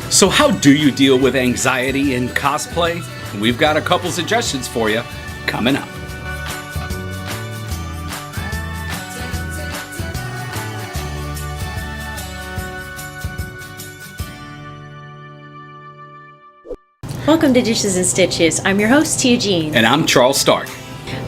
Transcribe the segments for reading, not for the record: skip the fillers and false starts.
So how do you deal with anxiety in cosplay? We've got a couple suggestions for you coming up. Welcome to Dishes and Stitches. I'm your host, TeeaJeanne. And I'm Charles Stark.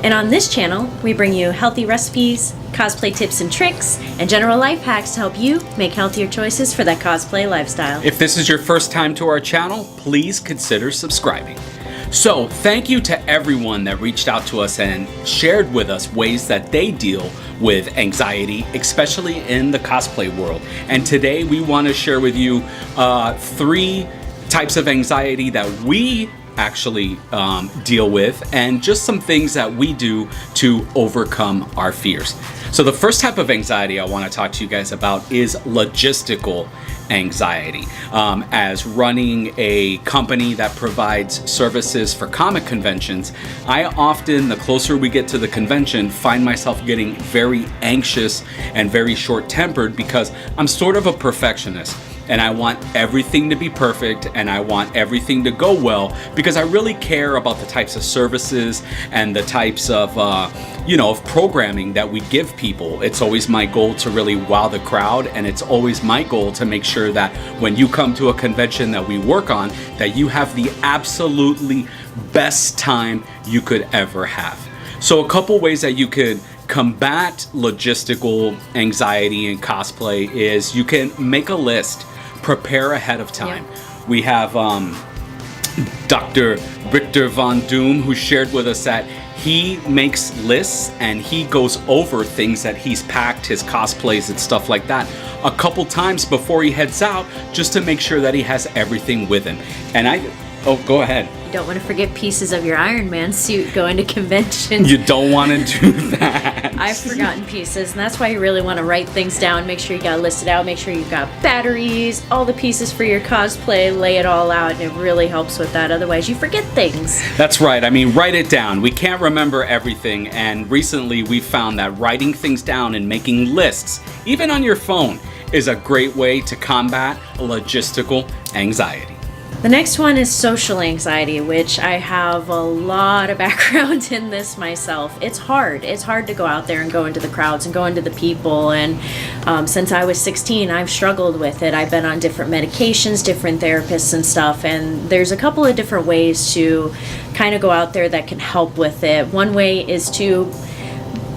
And on this channel, we bring you healthy recipes, cosplay tips and tricks, and general life hacks to help you make healthier choices for that cosplay lifestyle. If this is your first time to our channel, please consider subscribing. So thank you to everyone that reached out to us and shared with us ways that they deal with anxiety, especially in the cosplay world. And today we want to share with you 3 types of anxiety that we actually deal with, and just some things that we do to overcome our fears. So the first type of anxiety I want to talk to you guys about is logistical anxiety. As running a company that provides services for comic conventions, I often, the closer we get to the convention, find myself getting very anxious and very short-tempered because I'm sort of a perfectionist. And I want everything to be perfect, and I want everything to go well because I really care about the types of services and the types of, of programming that we give people. It's always my goal to really wow the crowd, and it's always my goal to make sure that when you come to a convention that we work on, that you have the absolutely best time you could ever have. So a couple ways that you could combat logistical anxiety in cosplay is you can make a list. Prepare ahead of time. Yeah. We have Dr. Richter Von Doom, who shared with us that he makes lists and he goes over things that he's packed, his cosplays and stuff like that, a couple times before he heads out, just to make sure that he has everything with him. And go ahead. You don't want to forget pieces of your Iron Man suit going to conventions. You don't want to do that. I've forgotten pieces, and that's why you really want to write things down. Make sure you got it listed out. Make sure you've got batteries, all the pieces for your cosplay. Lay it all out, and it really helps with that. Otherwise, you forget things. That's right. I mean, write it down. We can't remember everything, and recently we found that writing things down and making lists, even on your phone, is a great way to combat logistical anxiety. The next one is social anxiety, which I have a lot of background in this myself. It's hard. It's hard to go out there and go into the crowds and go into the people. And since I was 16, I've struggled with it. I've been on different medications, different therapists and stuff. And there's a couple of different ways to kind of go out there that can help with it. One way is to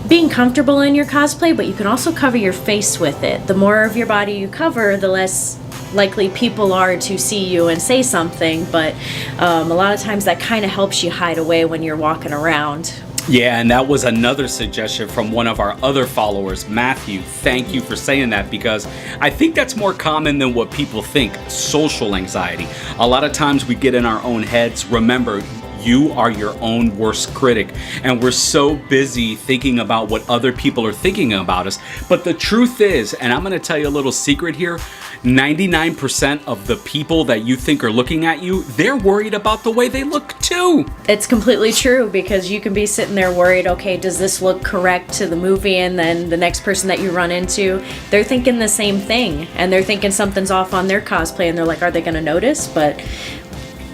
being comfortable in your cosplay, but you can also cover your face with it. The more of your body you cover, the less likely people are to see you and say something, but a lot of times that kind of helps you hide away when you're walking around. Yeah, and that was another suggestion from one of our other followers, Matthew. Thank you for saying that, because I think that's more common than what people think, social anxiety. A lot of times we get in our own heads. Remember, you are your own worst critic, and we're so busy thinking about what other people are thinking about us. But the truth is, and I'm going to tell you a little secret here, 99% of the people that you think are looking at you, they're worried about the way they look too. It's completely true, because you can be sitting there worried, okay, does this look correct to the movie? And then the next person that you run into, they're thinking the same thing, and they're thinking something's off on their cosplay, and they're like, are they going to notice? But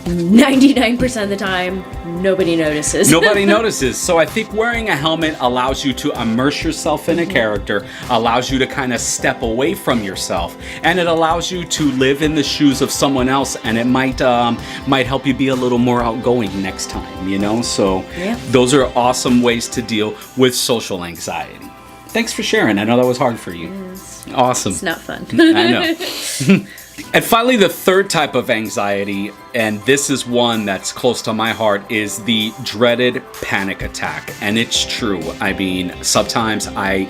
99% of the time, nobody notices. Nobody notices. So I think wearing a helmet allows you to immerse yourself in a character, allows you to kind of step away from yourself, and it allows you to live in the shoes of someone else, and it might help you be a little more outgoing next time, So yeah. Those are awesome ways to deal with social anxiety. Thanks for sharing. I know that was hard for you. Awesome. It's not fun. I know. And finally, the third type of anxiety, and this is one that's close to my heart, is the dreaded panic attack. And it's true. I mean, sometimes I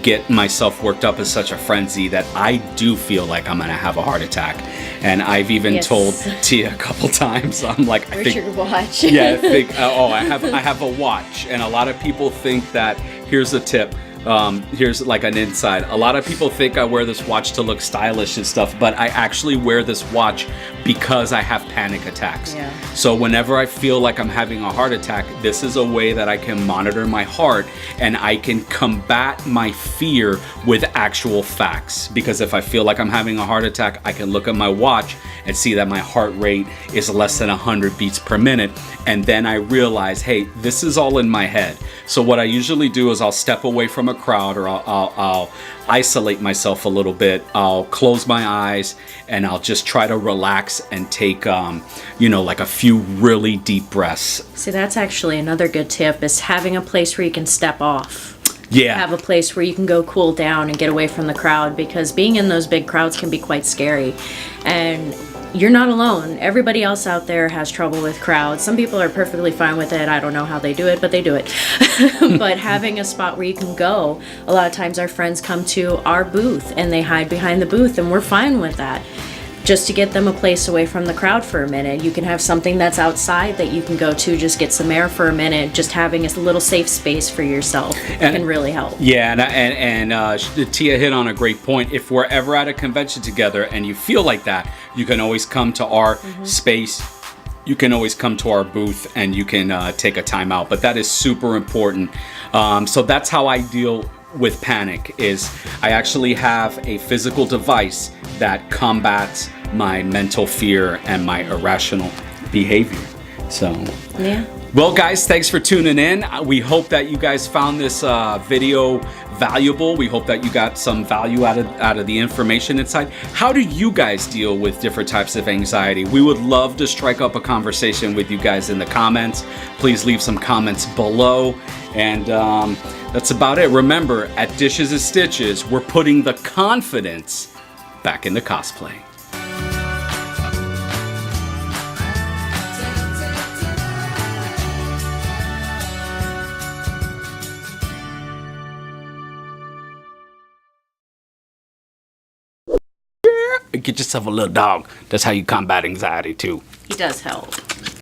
get myself worked up in such a frenzy that I do feel like I'm going to have a heart attack. And I've even told Tia a couple times, I'm like, Where's your watch? Yeah, I think, I have a watch. And a lot of people think that, here's a tip. Here's like an inside. A lot of people think I wear this watch to look stylish and stuff, but I actually wear this watch because I have panic attacks. Yeah. So whenever I feel like I'm having a heart attack, this is a way that I can monitor my heart and I can combat my fear with actual facts. Because if I feel like I'm having a heart attack, I can look at my watch and see that my heart rate is less than 100 beats per minute. And then I realize, hey, this is all in my head. So what I usually do is I'll step away from a crowd, or I'll isolate myself a little bit. I'll close my eyes and I'll just try to relax and take, like a few really deep breaths. See, that's actually another good tip, is having a place where you can step off. Yeah. Have a place where you can go cool down and get away from the crowd, because being in those big crowds can be quite scary. And you're not alone. Everybody else out there has trouble with crowds. Some people are perfectly fine with it. I don't know how they do it, but they do it. But having a spot where you can go, a lot of times our friends come to our booth and they hide behind the booth, and we're fine with that. Just to get them a place away from the crowd for a minute. You can have something that's outside that you can go to, just get some air for a minute. Just having a little safe space for yourself can really help. Yeah, and Tia hit on a great point. If we're ever at a convention together and you feel like that, you can always come to our space. You can always come to our booth and you can take a time out. But that is super important. So that's how I deal with panic. Is I actually have a physical device that combats my mental fear and my irrational behavior. So yeah. Well, guys, thanks for tuning in. We hope that you guys found this video valuable. We hope that you got some value out of the information inside. How do you guys deal with different types of anxiety? We would love to strike up a conversation with you guys in the comments. Please leave some comments below. And that's about it. Remember, at Dishes and Stitches, we're putting the confidence back into cosplay. Get yourself a little dog. That's how you combat anxiety too. He does help.